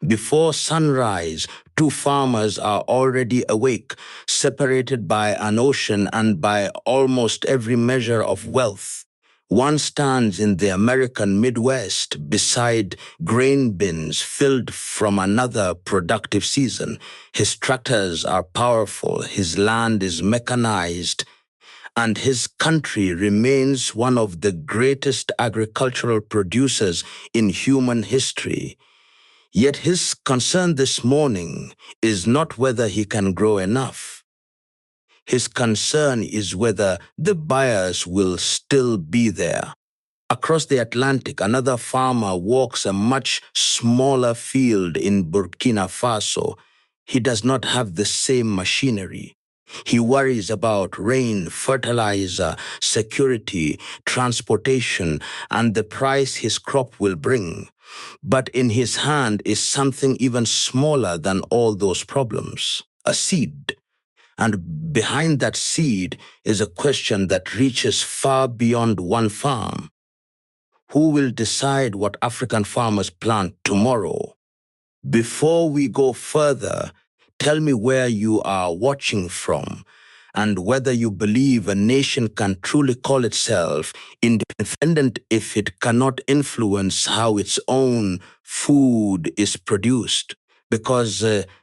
Before sunrise, two farmers are already awake, separated by an ocean and by almost every measure of wealth. One stands in the American Midwest beside grain bins filled from another productive season. His tractors are powerful, his land is mechanized, and his country remains one of the greatest agricultural producers in human history. Yet his concern this morning is not whether he can grow enough. His concern is whether the buyers will still be there. Across the Atlantic, another farmer walks a much smaller field in Burkina Faso. He does not have the same machinery. He worries about rain, fertilizer, security, transportation, and the price his crop will bring. But in his hand is something even smaller than all those problems, a seed. And behind that seed is a question that reaches far beyond one farm. Who will decide what African farmers plant tomorrow? Before we go further, tell me where you are watching from and whether you believe a nation can truly call itself independent if it cannot influence how its own food is produced. Because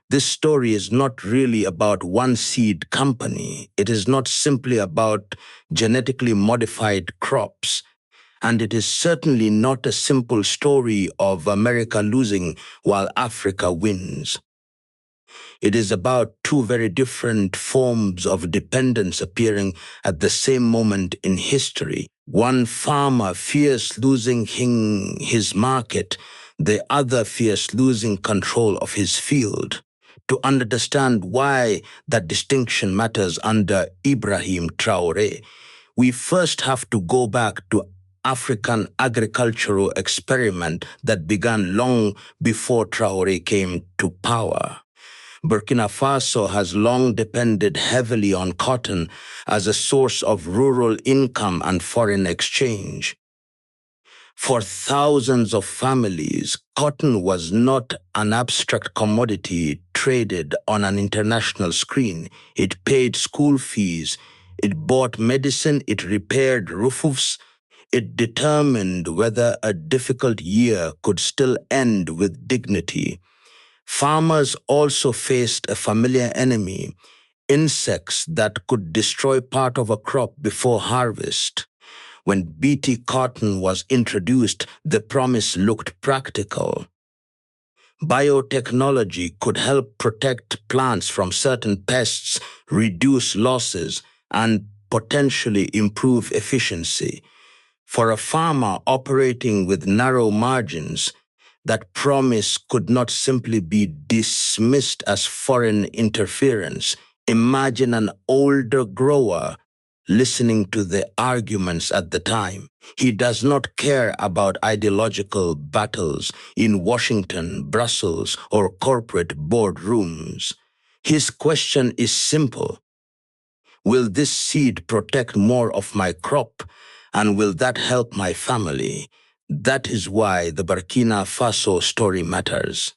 this story is not really about one seed company. It is not simply about genetically modified crops. And it is certainly not a simple story of America losing while Africa wins. It is about two very different forms of dependence appearing at the same moment in history. One farmer fears losing his market, the other fears losing control of his field. To understand why that distinction matters under Ibrahim Traore, we first have to go back to African agricultural experiment that began long before Traore came to power. Burkina Faso has long depended heavily on cotton as a source of rural income and foreign exchange. For thousands of families, cotton was not an abstract commodity traded on an international screen. It paid school fees, it bought medicine, it repaired roofs, it determined whether a difficult year could still end with dignity. Farmers also faced a familiar enemy, insects that could destroy part of a crop before harvest. When Bt cotton was introduced, the promise looked practical. Biotechnology could help protect plants from certain pests, reduce losses, and potentially improve efficiency. For a farmer operating with narrow margins, that promise could not simply be dismissed as foreign interference. Imagine an older grower listening to the arguments at the time. He does not care about ideological battles in Washington, Brussels, or corporate boardrooms. His question is simple. Will this seed protect more of my crop? And will that help my family? That is why the Burkina Faso story matters.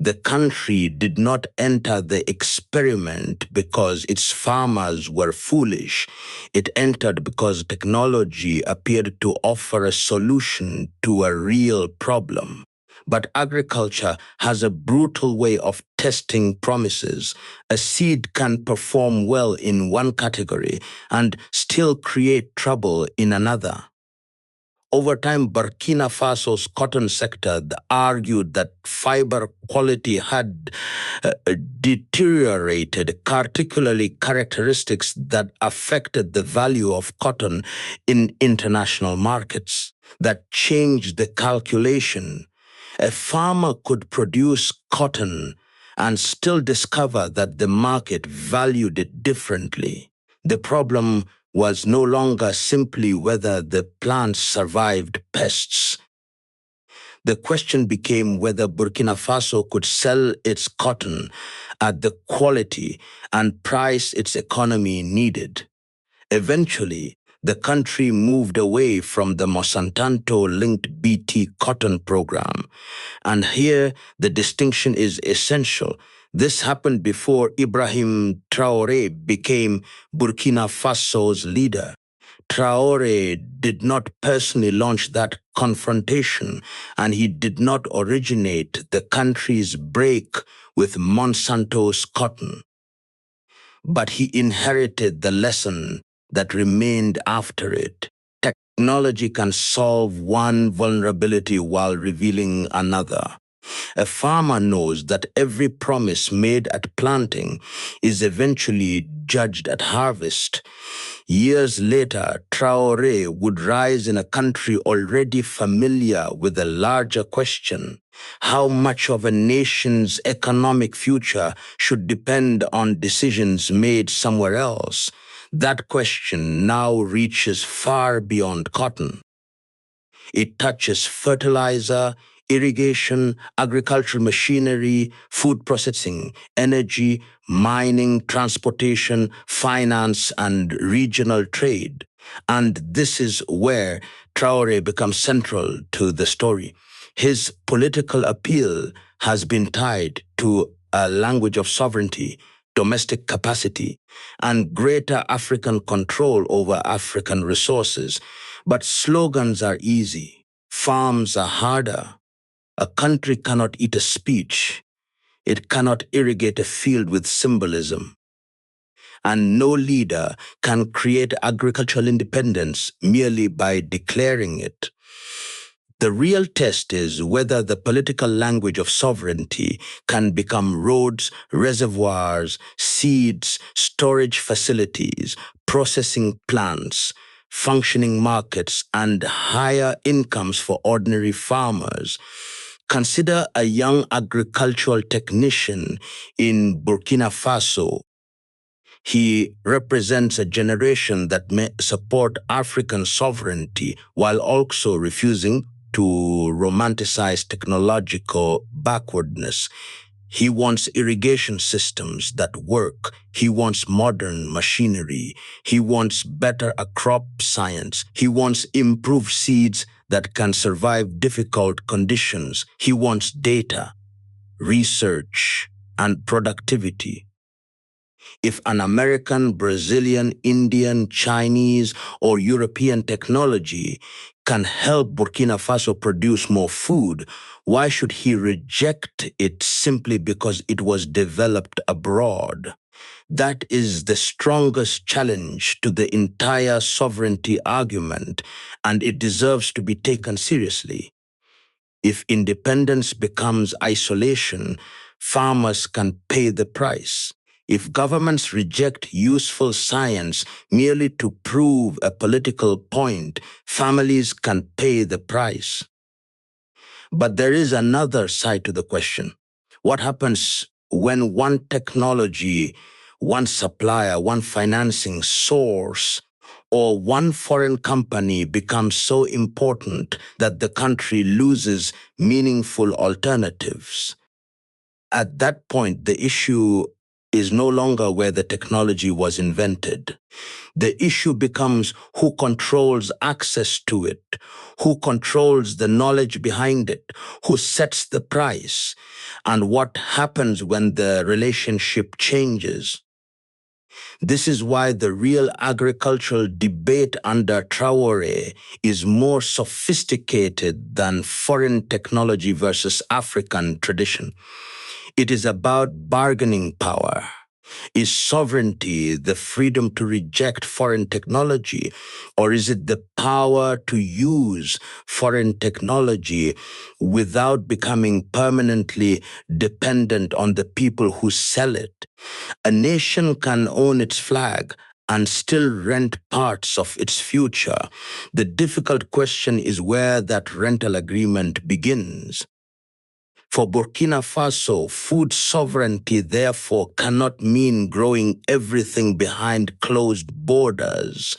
The country did not enter the experiment because its farmers were foolish. It entered because technology appeared to offer a solution to a real problem. But agriculture has a brutal way of testing promises. A seed can perform well in one category and still create trouble in another. Over time, Burkina Faso's cotton sector argued that fiber quality had deteriorated, particularly characteristics that affected the value of cotton in international markets. That changed the calculation. A farmer could produce cotton and still discover that the market valued it differently. The problem was no longer simply whether the plants survived pests. The question became whether Burkina Faso could sell its cotton at the quality and price its economy needed. Eventually, the country moved away from the Monsanto-linked Bt cotton program. And here, the distinction is essential. This happened before Ibrahim Traore became Burkina Faso's leader. Traore did not personally launch that confrontation, and he did not originate the country's break with Monsanto's cotton. But he inherited the lesson that remained after it. Technology can solve one vulnerability while revealing another. A farmer knows that every promise made at planting is eventually judged at harvest. Years later, Traore would rise in a country already familiar with a larger question: how much of a nation's economic future should depend on decisions made somewhere else? That question now reaches far beyond cotton. It touches fertilizer, irrigation, agricultural machinery, food processing, energy, mining, transportation, finance, and regional trade. And this is where Traore becomes central to the story. His political appeal has been tied to a language of sovereignty, domestic capacity, and greater African control over African resources. But slogans are easy, farms are harder. A country cannot eat a speech. It cannot irrigate a field with symbolism. And no leader can create agricultural independence merely by declaring it. The real test is whether the political language of sovereignty can become roads, reservoirs, seeds, storage facilities, processing plants, functioning markets, and higher incomes for ordinary farmers. Consider a young agricultural technician in Burkina Faso. He represents a generation that may support African sovereignty while also refusing to romanticize technological backwardness. He wants irrigation systems that work. He wants modern machinery. He wants better crop science. He wants improved seeds that can survive difficult conditions. He wants data, research, and productivity. If an American, Brazilian, Indian, Chinese, or European technology can help Burkina Faso produce more food, why should he reject it simply because it was developed abroad? That is the strongest challenge to the entire sovereignty argument, and it deserves to be taken seriously. If independence becomes isolation, farmers can pay the price. If governments reject useful science merely to prove a political point, families can pay the price. But there is another side to the question. What happens when one technology, one supplier, one financing source, or one foreign company becomes so important that the country loses meaningful alternatives? At that point, the issue is no longer where the technology was invented. The issue becomes who controls access to it, who controls the knowledge behind it, who sets the price, and what happens when the relationship changes. This is why the real agricultural debate under Traore is more sophisticated than foreign technology versus African tradition. It is about bargaining power. Is sovereignty the freedom to reject foreign technology, or is it the power to use foreign technology without becoming permanently dependent on the people who sell it? A nation can own its flag and still rent parts of its future. The difficult question is where that rental agreement begins. For Burkina Faso, food sovereignty therefore cannot mean growing everything behind closed borders.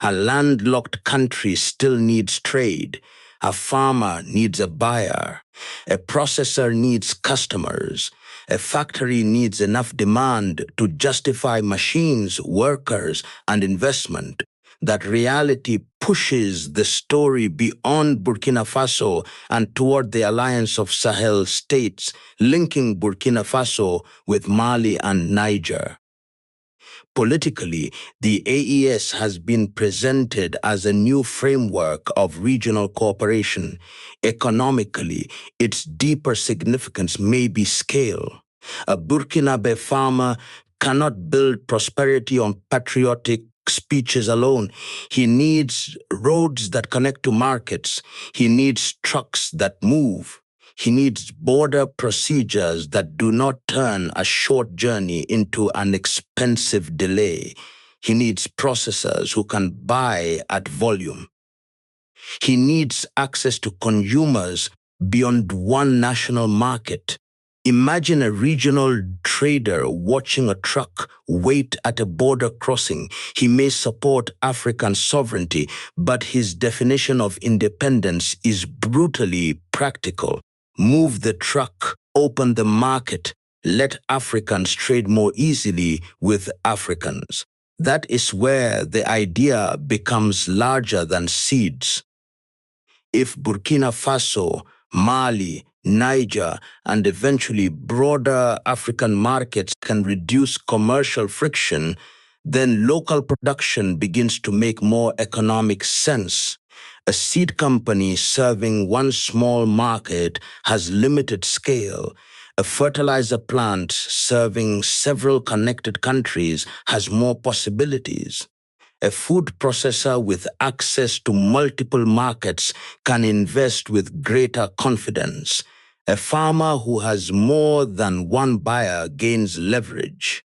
A landlocked country still needs trade. A farmer needs a buyer. A processor needs customers. A factory needs enough demand to justify machines, workers, and investment. That reality pushes the story beyond Burkina Faso and toward the alliance of Sahel states, linking Burkina Faso with Mali and Niger. Politically, the AES has been presented as a new framework of regional cooperation. Economically, its deeper significance may be scale. A Burkinabe farmer cannot build prosperity on patriotic speeches alone. He needs roads that connect to markets. He needs trucks that move. He needs border procedures that do not turn a short journey into an expensive delay. He needs processors who can buy at volume. He needs access to consumers beyond one national market. Imagine a regional trader watching a truck wait at a border crossing. He may support African sovereignty, but his definition of independence is brutally practical. Move the truck, open the market, let Africans trade more easily with Africans. That is where the idea becomes larger than seeds. If Burkina Faso, Mali, Niger, and eventually broader African markets can reduce commercial friction, then local production begins to make more economic sense. A seed company serving one small market has limited scale. A fertilizer plant serving several connected countries has more possibilities. A food processor with access to multiple markets can invest with greater confidence. A farmer who has more than one buyer gains leverage.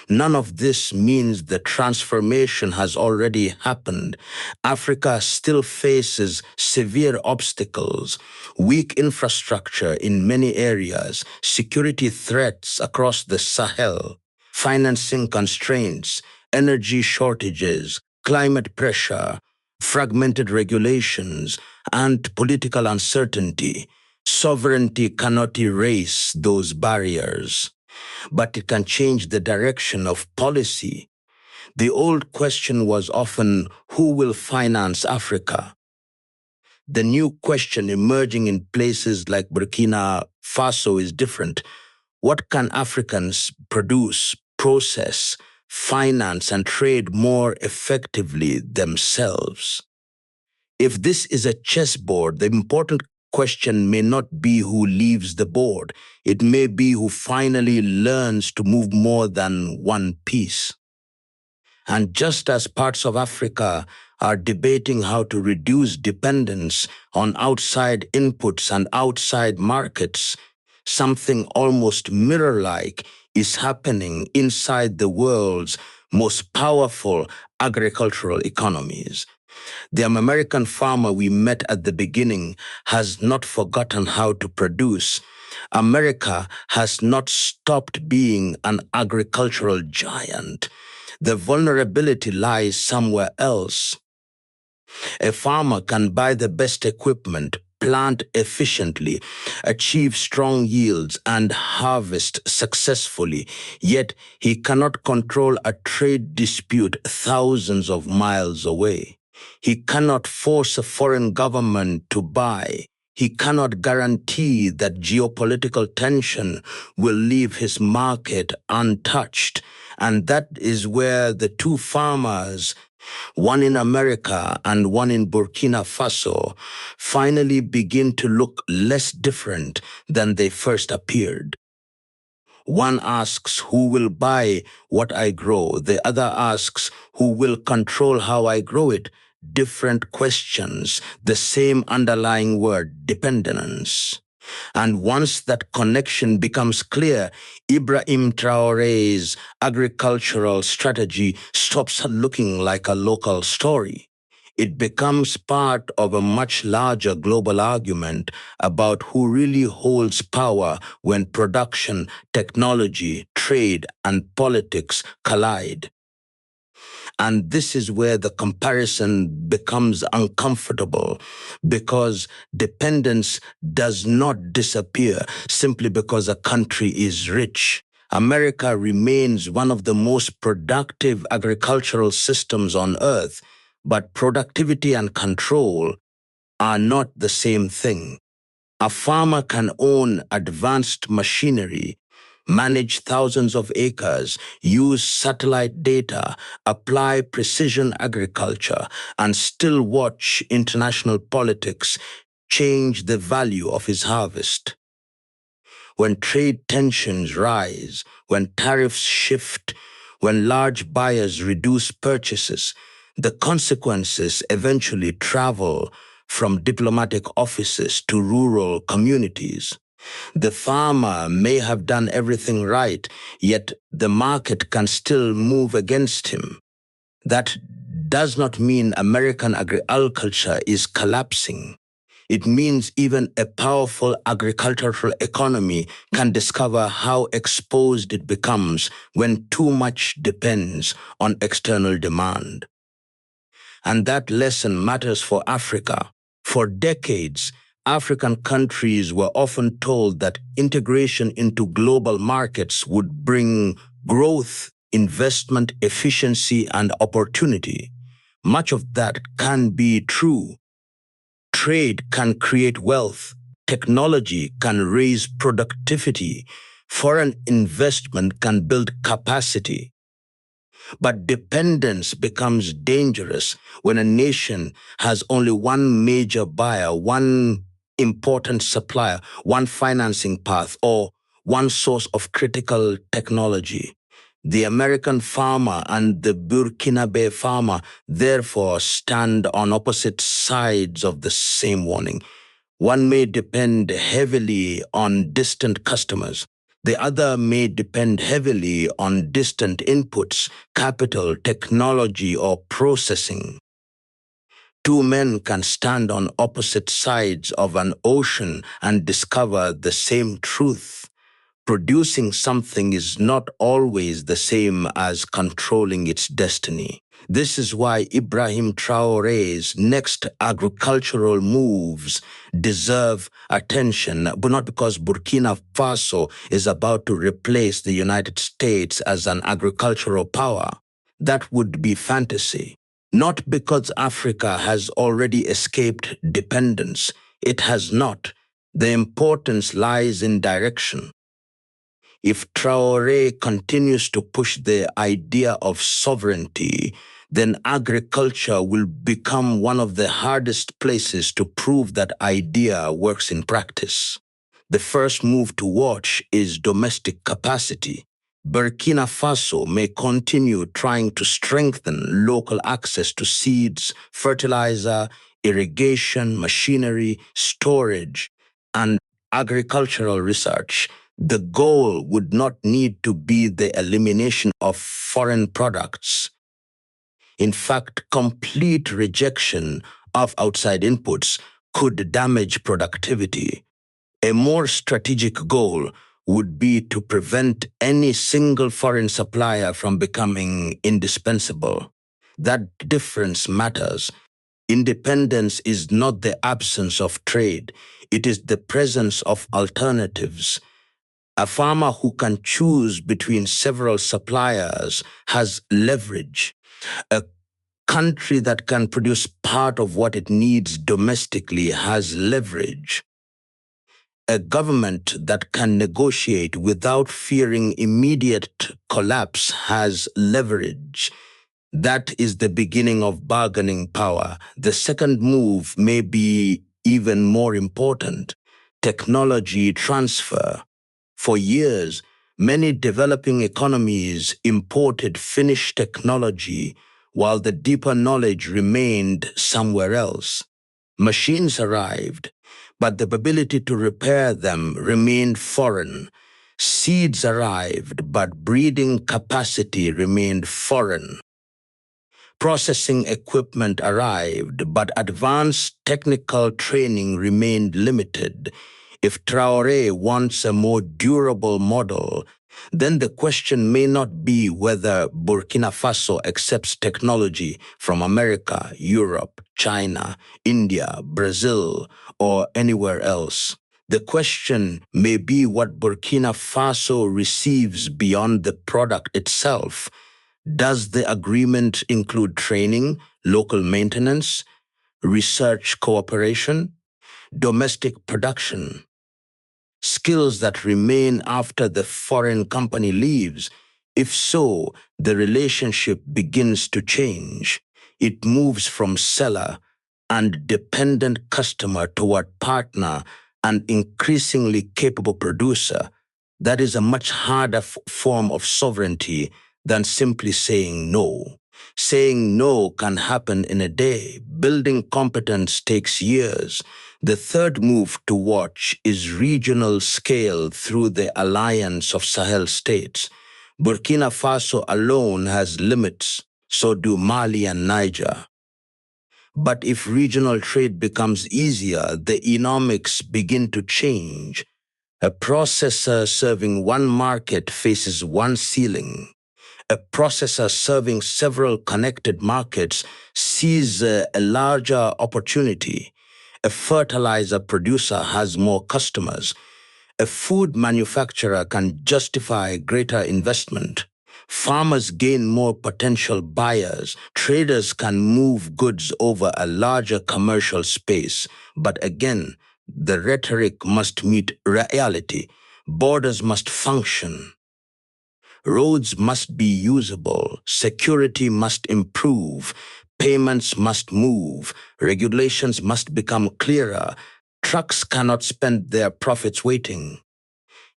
None of this means the transformation has already happened. Africa still faces severe obstacles, weak infrastructure in many areas, security threats across the Sahel, financing constraints, energy shortages, climate pressure, fragmented regulations, and political uncertainty. Sovereignty cannot erase those barriers, but it can change the direction of policy. The old question was often, who will finance Africa? The new question emerging in places like Burkina Faso is different. What can Africans produce, process, finance, and trade more effectively themselves? If this is a chessboard, the important question may not be who leaves the board. It may be who finally learns to move more than one piece. And just as parts of Africa are debating how to reduce dependence on outside inputs and outside markets, something almost mirror-like is happening inside the world's most powerful agricultural economies. The American farmer we met at the beginning has not forgotten how to produce. America has not stopped being an agricultural giant. The vulnerability lies somewhere else. A farmer can buy the best equipment, plant efficiently, achieve strong yields, and harvest successfully, yet he cannot control a trade dispute thousands of miles away. He cannot force a foreign government to buy. He cannot guarantee that geopolitical tension will leave his market untouched. And that is where the two farmers, one in America and one in Burkina Faso, finally begin to look less different than they first appeared. One asks, who will buy what I grow? The other asks, who will control how I grow it? Different questions, the same underlying word, dependence. And once that connection becomes clear, Ibrahim Traore's agricultural strategy stops looking like a local story. It becomes part of a much larger global argument about who really holds power when production, technology, trade, and politics collide. And this is where the comparison becomes uncomfortable, because dependence does not disappear simply because a country is rich. America remains one of the most productive agricultural systems on earth, but productivity and control are not the same thing. A farmer can own advanced machinery, manage thousands of acres, use satellite data, apply precision agriculture, and still watch international politics change the value of his harvest. When trade tensions rise, when tariffs shift, when large buyers reduce purchases, the consequences eventually travel from diplomatic offices to rural communities. The farmer may have done everything right, yet the market can still move against him. That does not mean American agriculture is collapsing. It means even a powerful agricultural economy can discover how exposed it becomes when too much depends on external demand. And that lesson matters for Africa. For decades, African countries were often told that integration into global markets would bring growth, investment, efficiency, and opportunity. Much of that can be true. Trade can create wealth. Technology can raise productivity. Foreign investment can build capacity. But dependence becomes dangerous when a nation has only one major buyer, one important supplier, one financing path, or one source of critical technology. The American farmer and the Burkina farmer therefore stand on opposite sides of the same warning. One may depend heavily on distant customers. The other may depend heavily on distant inputs, capital, technology, or processing. Two men can stand on opposite sides of an ocean and discover the same truth. Producing something is not always the same as controlling its destiny. This is why Ibrahim Traore's next agricultural moves deserve attention, but not because Burkina Faso is about to replace the United States as an agricultural power. That would be fantasy. Not because Africa has already escaped dependence. It has not. The importance lies in direction. If Traore continues to push the idea of sovereignty, then agriculture will become one of the hardest places to prove that idea works in practice. The first move to watch is domestic capacity. Burkina Faso may continue trying to strengthen local access to seeds, fertilizer, irrigation, machinery, storage, and agricultural research. The goal would not need to be the elimination of foreign products. In fact, complete rejection of outside inputs could damage productivity. A more strategic goal would be to prevent any single foreign supplier from becoming indispensable. That difference matters. Independence is not the absence of trade, it is the presence of alternatives. A farmer who can choose between several suppliers has leverage. A country that can produce part of what it needs domestically has leverage. A government that can negotiate without fearing immediate collapse has leverage. That is the beginning of bargaining power. The second move may be even more important: technology transfer. For years, many developing economies imported finished technology while the deeper knowledge remained somewhere else. Machines arrived, but the ability to repair them remained foreign. Seeds arrived, but breeding capacity remained foreign. Processing equipment arrived, but advanced technical training remained limited. If Traore wants a more durable model, then the question may not be whether Burkina Faso accepts technology from America, Europe, China, India, Brazil, or anywhere else. The question may be what Burkina Faso receives beyond the product itself. Does the agreement include training, local maintenance, research cooperation, domestic production, skills that remain after the foreign company leaves? If so, the relationship begins to change. It moves from seller and dependent customer toward partner and increasingly capable producer. That is a much harder form of sovereignty than simply saying no. Saying no can happen in a day. Building competence takes years. The third move to watch is regional scale through the alliance of Sahel states. Burkina Faso alone has limits, so do Mali and Niger. But if regional trade becomes easier, the economics begin to change. A processor serving one market faces one ceiling. A processor serving several connected markets sees a larger opportunity. A fertilizer producer has more customers. A food manufacturer can justify greater investment. Farmers gain more potential buyers. Traders can move goods over a larger commercial space. But again, the rhetoric must meet reality. Borders must function. Roads must be usable. Security must improve. Payments must move. Regulations must become clearer. Trucks cannot spend their profits waiting.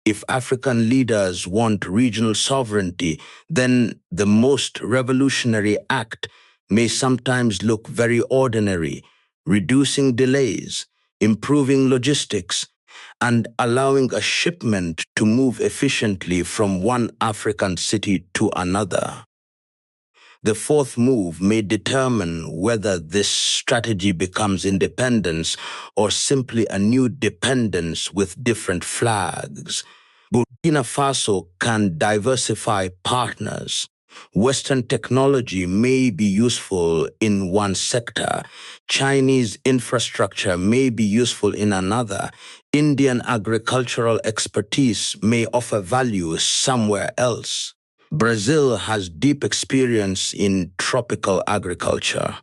If African leaders want regional sovereignty, then the most revolutionary act may sometimes look very ordinary, reducing delays, improving logistics, and allowing a shipment to move efficiently from one African city to another. The fourth move may determine whether this strategy becomes independence or simply a new dependence with different flags. Burkina Faso can diversify partners. Western technology may be useful in one sector. Chinese infrastructure may be useful in another. Indian agricultural expertise may offer value somewhere else. Brazil has deep experience in tropical agriculture.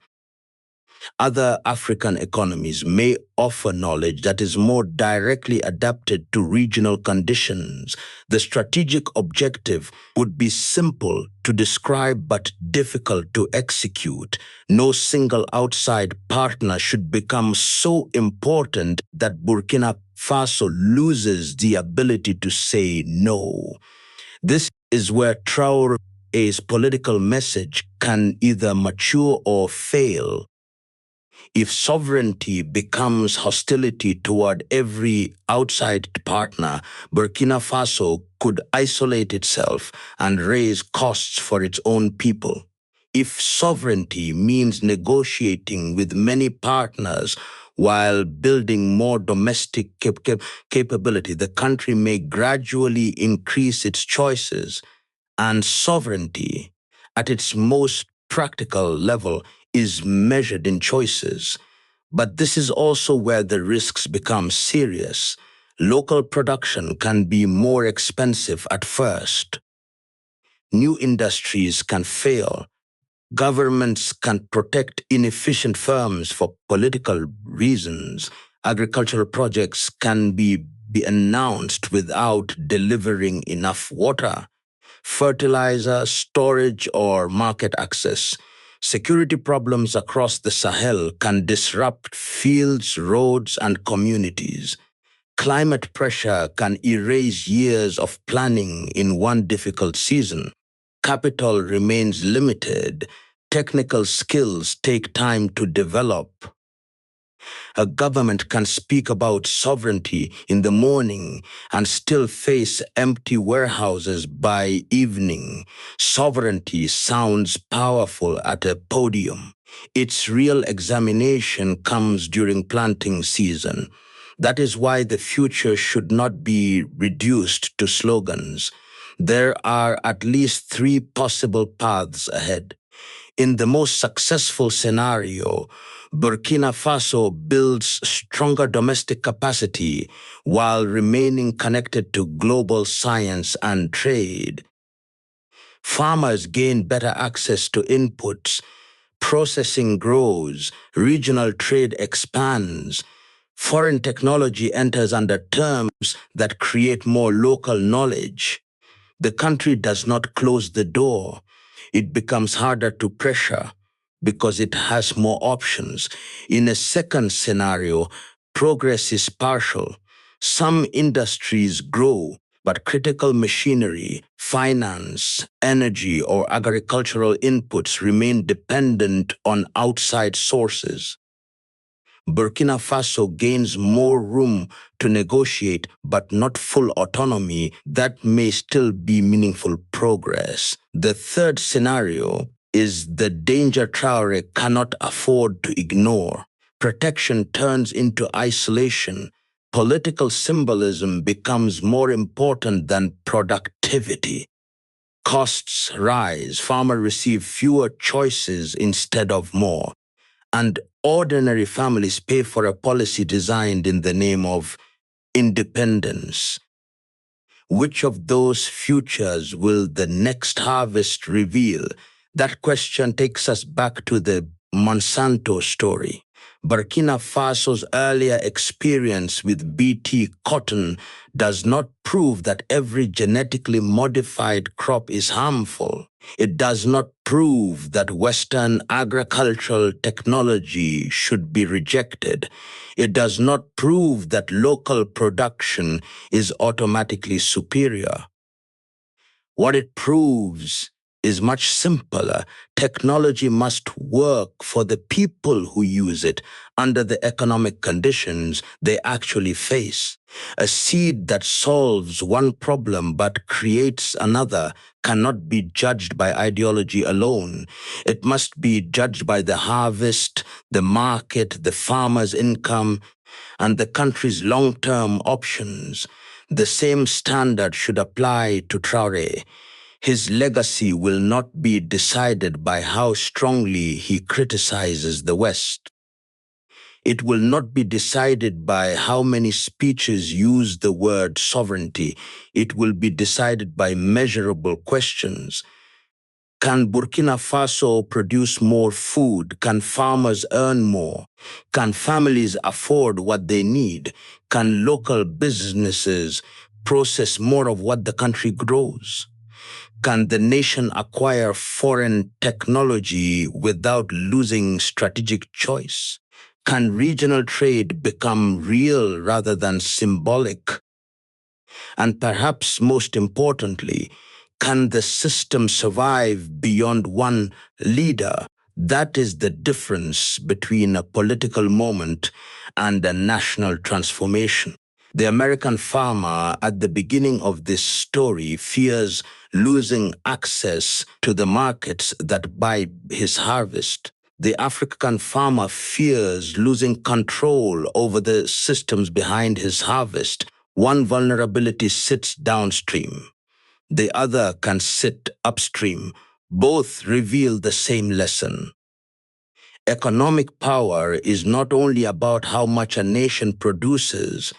Other African economies may offer knowledge that is more directly adapted to regional conditions. The strategic objective would be simple to describe but difficult to execute. No single outside partner should become so important that Burkina Faso loses the ability to say no. This is where Traore's political message can either mature or fail. If sovereignty becomes hostility toward every outside partner, Burkina Faso could isolate itself and raise costs for its own people. If sovereignty means negotiating with many partners while building more domestic capability, the country may gradually increase its choices. And sovereignty, at its most practical level, is measured in choices. But this is also where the risks become serious. Local production can be more expensive at first. New industries can fail. Governments can protect inefficient firms for political reasons. Agricultural projects can be announced without delivering enough water, fertilizer, storage, or market access. Security problems across the Sahel can disrupt fields, roads, and communities. Climate pressure can erase years of planning in one difficult season. Capital remains limited. Technical skills take time to develop. A government can speak about sovereignty in the morning and still face empty warehouses by evening. Sovereignty sounds powerful at a podium. Its real examination comes during planting season. That is why the future should not be reduced to slogans. There are at least three possible paths ahead. In the most successful scenario, Burkina Faso builds stronger domestic capacity while remaining connected to global science and trade. Farmers gain better access to inputs, processing grows, regional trade expands, foreign technology enters under terms that create more local knowledge. The country does not close the door. It becomes harder to pressure because it has more options. In a second scenario, progress is partial. Some industries grow, but critical machinery, finance, energy, or agricultural inputs remain dependent on outside sources. Burkina Faso gains more room to negotiate, but not full autonomy. That may still be meaningful progress. The third scenario is the danger Traore cannot afford to ignore. Protection turns into isolation. Political symbolism becomes more important than productivity. Costs rise, farmers receive fewer choices instead of more, and ordinary families pay for a policy designed in the name of independence. Which of those futures will the next harvest reveal? That question takes us back to the Monsanto story. Burkina Faso's earlier experience with Bt cotton does not prove that every genetically modified crop is harmful. It does not prove that Western agricultural technology should be rejected. It does not prove that local production is automatically superior. What it proves is much simpler. Technology must work for the people who use it under the economic conditions they actually face. A seed that solves one problem but creates another cannot be judged by ideology alone. It must be judged by the harvest, the market, the farmer's income, and the country's long-term options. The same standard should apply to Traore. His legacy will not be decided by how strongly he criticizes the West. It will not be decided by how many speeches use the word sovereignty. It will be decided by measurable questions. Can Burkina Faso produce more food? Can farmers earn more? Can families afford what they need? Can local businesses process more of what the country grows? Can the nation acquire foreign technology without losing strategic choice? Can regional trade become real rather than symbolic? And perhaps most importantly, can the system survive beyond one leader? That is the difference between a political moment and a national transformation. The American farmer at the beginning of this story fears losing access to the markets that buy his harvest. The African farmer fears losing control over the systems behind his harvest. One vulnerability sits downstream, the other can sit upstream. Both reveal the same lesson. Economic power is not only about how much a nation produces,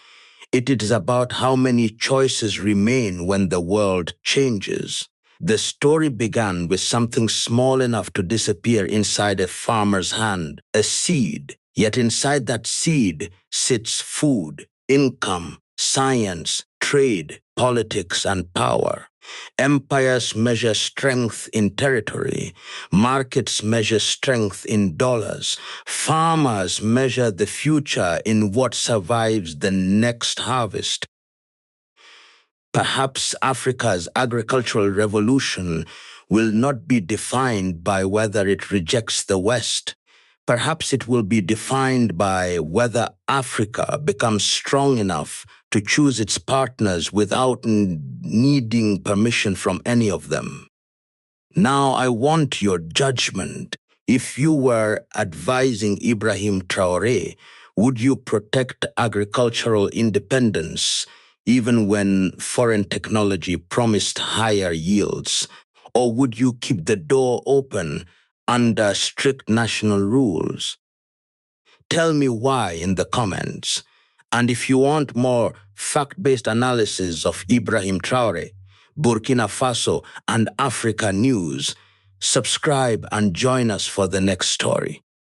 it is about how many choices remain when the world changes. The story began with something small enough to disappear inside a farmer's hand, a seed. Yet inside that seed sits food, income, science, trade, politics, and power. Empires measure strength in territory. Markets measure strength in dollars. Farmers measure the future in what survives the next harvest. Perhaps Africa's agricultural revolution will not be defined by whether it rejects the West. Perhaps it will be defined by whether Africa becomes strong enough to choose its partners without needing permission from any of them. Now I want your judgment. If you were advising Ibrahim Traore, would you protect agricultural independence even when foreign technology promised higher yields? Or would you keep the door open under strict national rules? Tell me why in the comments. And if you want more fact-based analysis of Ibrahim Traore, Burkina Faso, and Africa news, subscribe and join us for the next story.